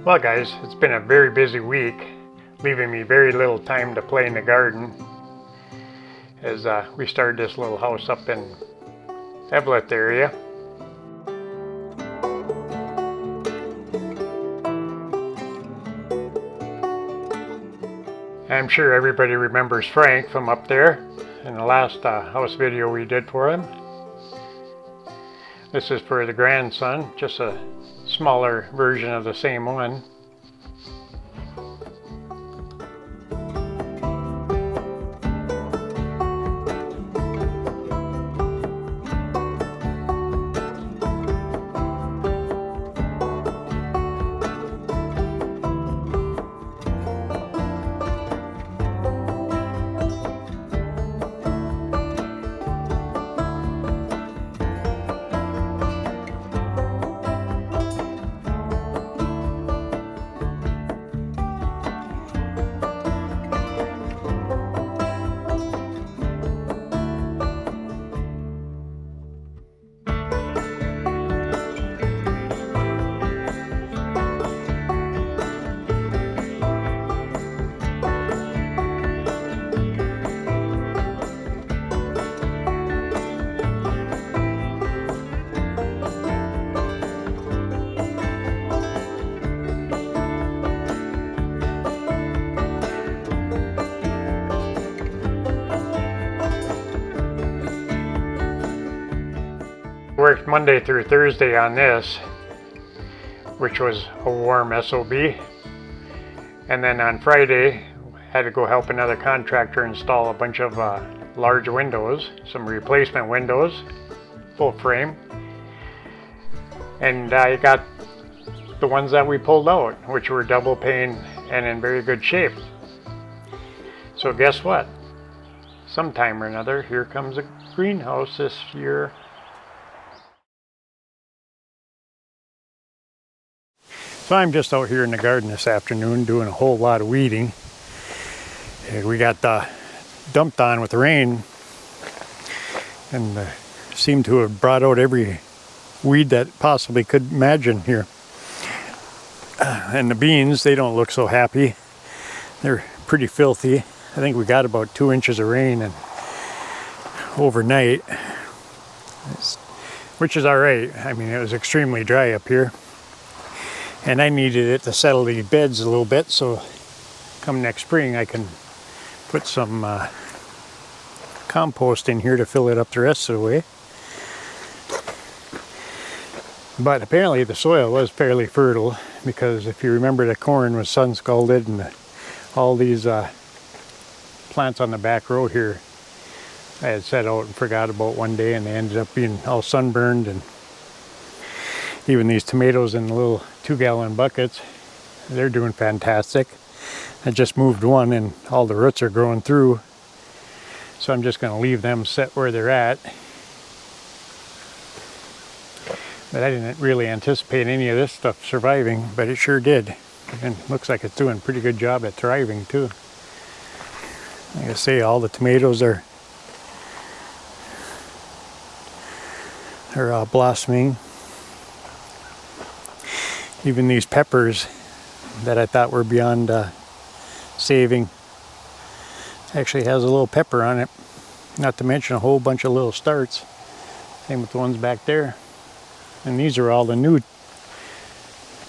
Well guys, it's been a very busy week, leaving me very little time to play in the garden as we started this little house up in Eveleth area. I'm sure everybody remembers Frank from up there in the last house video we did for him. This is for the grandson, just a smaller version of the same one. Worked Monday through Thursday on this, which was a warm SOB, and then on Friday had to go help another contractor install a bunch of large windows, some replacement windows, full frame, and I got the ones that we pulled out, which were double pane and in very good shape. So guess what? Sometime or another, here comes a greenhouse this year. So I'm just out here in the garden this afternoon doing a whole lot of weeding. We got dumped on with rain and seemed to have brought out every weed that possibly could imagine here. And the beans, they don't look so happy. They're pretty filthy. I think we got about 2 inches of rain and overnight, which is all right. I mean, it was extremely dry up here. And I needed it to settle these beds a little bit, so come next spring I can put some compost in here to fill it up the rest of the way. But apparently the soil was fairly fertile, because if you remember, the corn was sun scalded, and all these plants on the back row here I had set out and forgot about one day, and they ended up being all sunburned. And even these tomatoes in the little 2-gallon buckets, they're doing fantastic. I just moved one and all the roots are growing through, so I'm just going to leave them set where they're at. But I didn't really anticipate any of this stuff surviving, but it sure did. And looks like it's doing a pretty good job at thriving too. Like I say, all the tomatoes are blossoming. Even these peppers that I thought were beyond saving actually has a little pepper on it, not to mention a whole bunch of little starts. Same with the ones back there. And these are all the new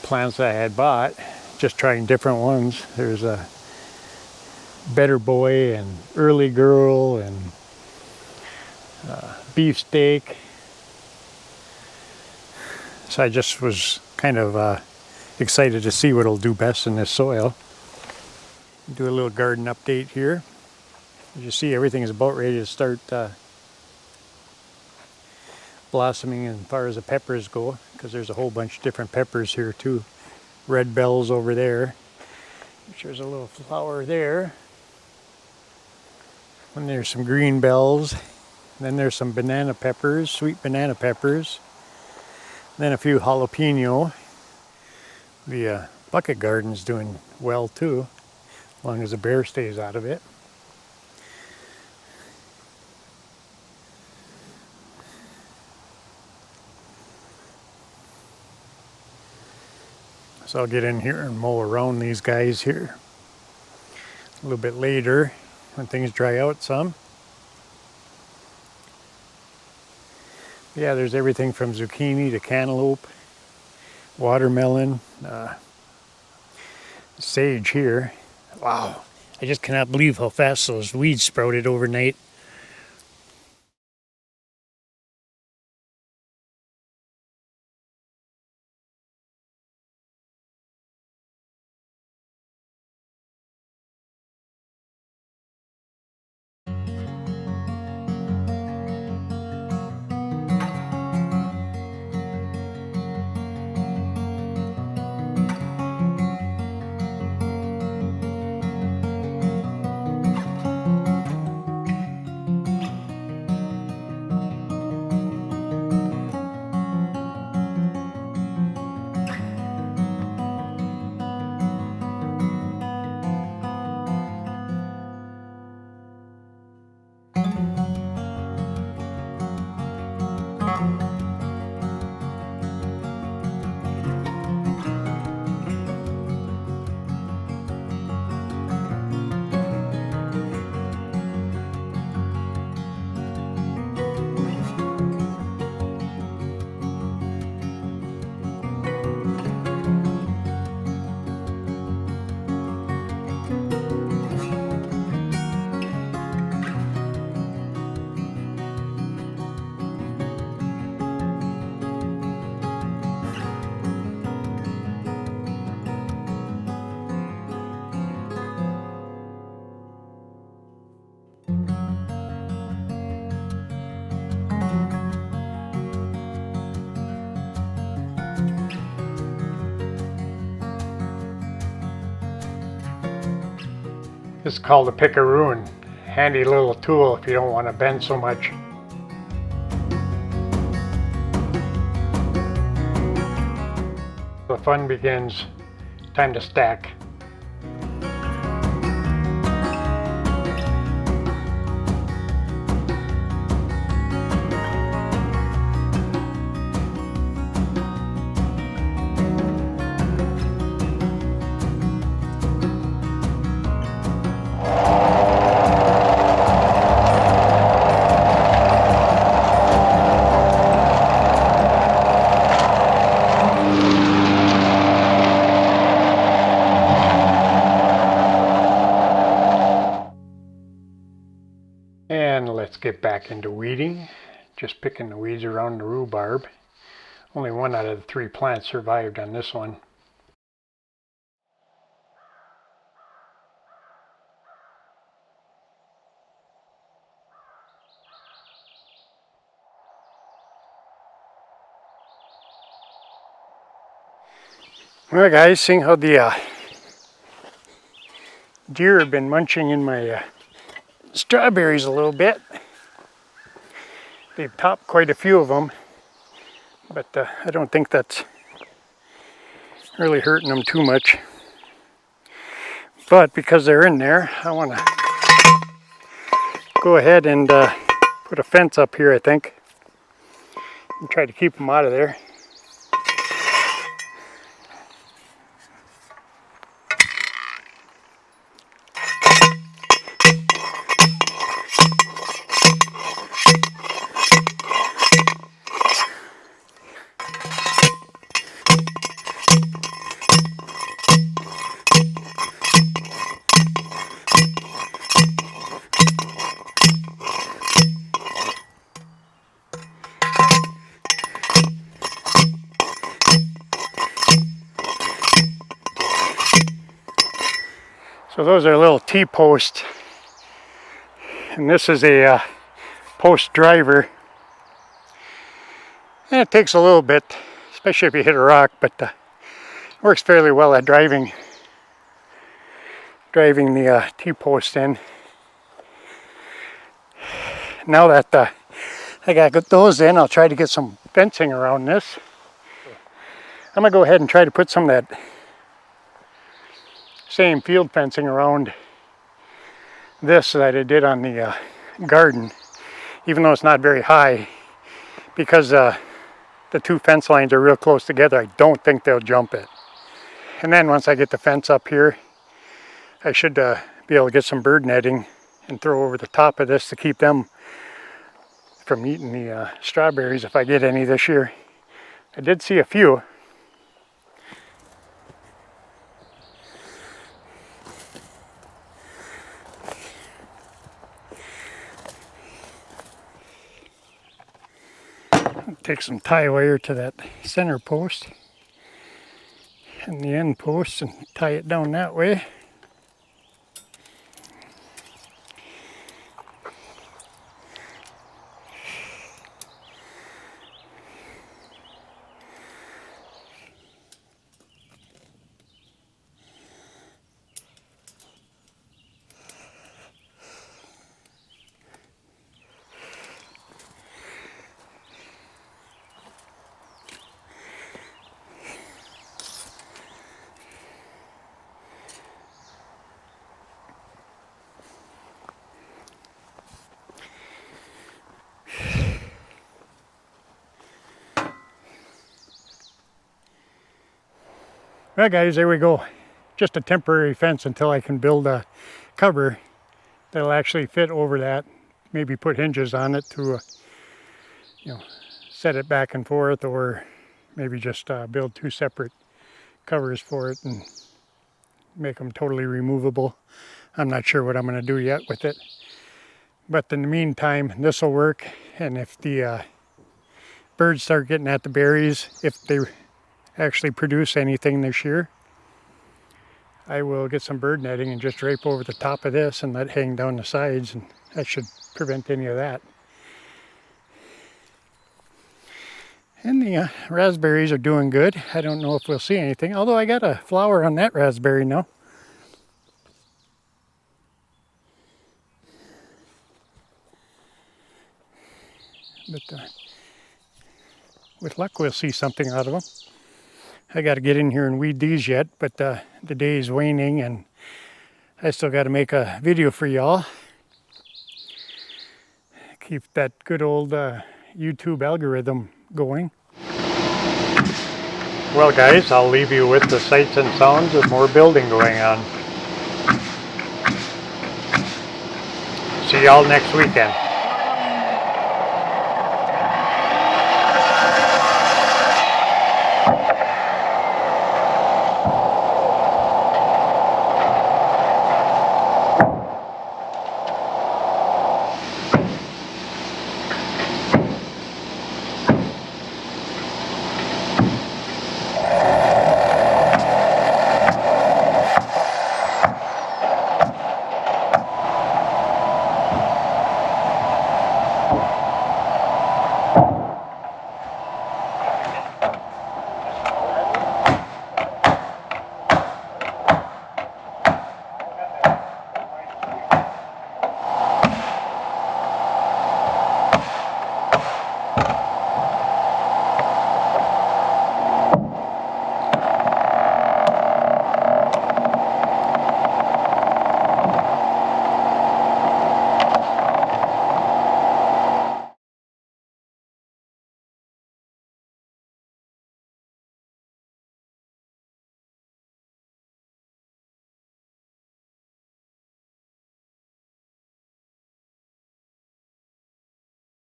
plants that I had bought, just trying different ones. There's a Better Boy and Early Girl and Beefsteak. So I just was kind of excited to see what will do best in this soil. Do a little garden update here. As you see, everything is about ready to start blossoming as far as the peppers go, because there's a whole bunch of different peppers here too. Red bells over there. There's a little flower there. And there's some green bells. Then there's some banana peppers, sweet banana peppers. Then a few jalapeno. The bucket garden's doing well too, as long as the bear stays out of it. So I'll get in here and mow around these guys here a little bit later when things dry out some. Yeah, there's everything from zucchini to cantaloupe, watermelon, sage here. Wow, I just cannot believe how fast those weeds sprouted overnight. This is called a pickaroon. Handy little tool if you don't want to bend so much. The fun begins. Time to stack. And let's get back into weeding. Just picking the weeds around the rhubarb. Only one out of the 3 plants survived on this one. Well guys, seeing how the deer have been munching in my strawberries a little bit. They've topped quite a few of them, but I don't think that's really hurting them too much. But because they're in there, I want to go ahead and put a fence up here, I think, and try to keep them out of there. So those are little T-posts, and this is a post driver. And it takes a little bit, especially if you hit a rock, but works fairly well at driving the T-post in. Now that I got those in, I'll try to get some fencing around this. I'm gonna go ahead and try to put some of that same field fencing around this that I did on the garden, even though it's not very high, because the 2 fence lines are real close together. I don't think they'll jump it. And then once I get the fence up here, I should be able to get some bird netting and throw over the top of this to keep them from eating the strawberries if I get any this year. I did see a few. Take some tie wire to that center post and the end post and tie it down that way. Well guys, there we go. Just a temporary fence until I can build a cover that'll actually fit over that. Maybe put hinges on it to, you know, set it back and forth, or maybe just build two separate covers for it and make them totally removable. I'm not sure what I'm going to do yet with it. But in the meantime, this will work. And if the birds start getting at the berries, if they actually produce anything this year, I will get some bird netting and just drape over the top of this and let it hang down the sides, and that should prevent any of that. And the raspberries are doing good. I don't know if we'll see anything, although I got a flower on that raspberry now. But with luck we'll see something out of them. I got to get in here and weed these yet, but the day is waning and I still got to make a video for y'all. Keep that good old YouTube algorithm going. Well guys, I'll leave you with the sights and sounds of more building going on. See y'all next weekend.